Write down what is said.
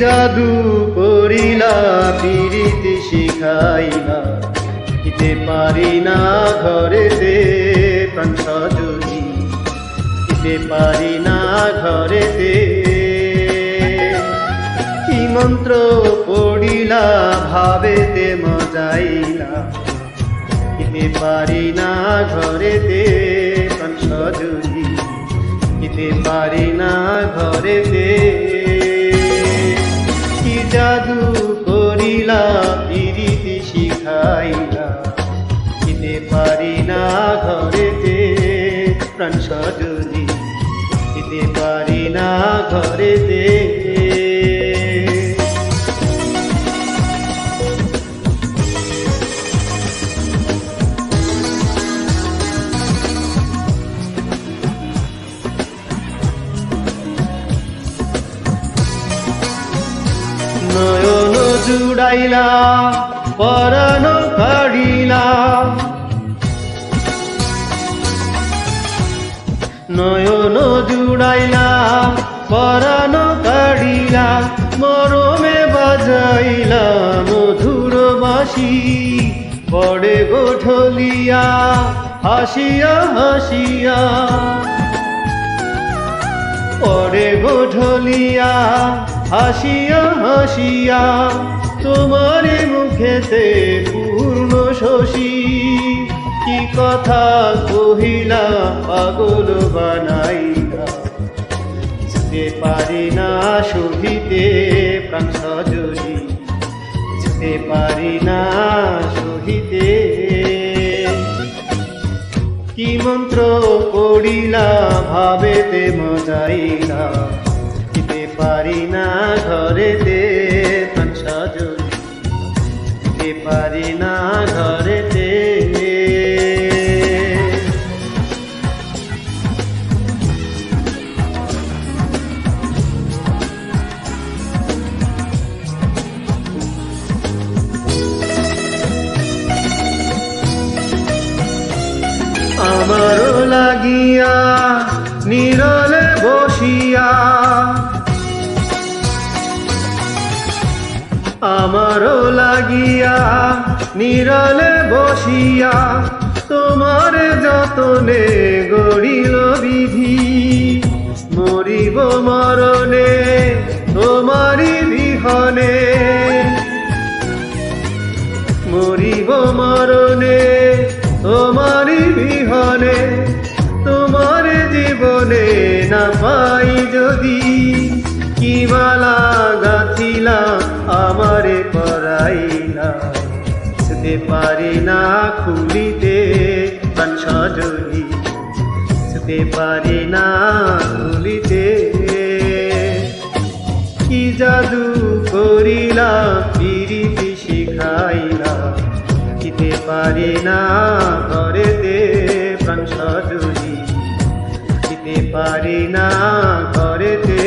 জাদু করিলা পিরিতি শিখাইলা দিতে পারি না ঘরেতে প্রাণ সজনী দিতে পারি না ঘরেতে কি মন্ত্র পড়িলা ভাবেতে মজাইলা দিতে পারি না ঘরেতে প্রাণ সজনী দিতে পারি না ঘরেতে কি জাদু করিলা পিরিতি শিখাইলা দিতে পারি না ঘরেতে প্রাণ সজনী দিতে পারি না ঘরেতে নয়ন জুড়াইলা পরাণ কাড়িলা নয়ন জুড়াইলা পরাণ কাড়িলা মরমে বাজাইলা মধুর বাঁশি পড়ে গোঠলিয়া হাসিয়া হাসিয়া পরে গোঠলিয়া হাসিয়া হাসিয়া তোমার মুখেতে পূর্ণ শশী কি কথা কহিলা পাগল বানাইলা যেতে পারি না সহিতে প্রাণ সজনী যেতে পারি না সহিতে কি মন্ত্র পড়িলা ভাবেতে মজাইলা দিতে পারি না ঘরেতে প্রাণ সজনী দিতে পারি না ঘরেতে আমারও লাগিয়া নীরলে বসিয়া আমারও লাগিয়া নীরলে বসিয়া তোমার যতনে গড়িল বিধি মরিব মরণে তোমারি বিহনে মরিব মরণে তোমারি বিহনে তোমার জীবনে না পাই যদি কি মালা গাথিলা আমারে পরাইলা যেতে পারি না খুলিতে প্রাণ সজনী যেতে পারি না খুলিতে কি জাদু করিলা পিরিতি শিখাইলা দিতে পারি না ঘরেতে প্রাণ সজনী দিতে পারি না ঘরেতে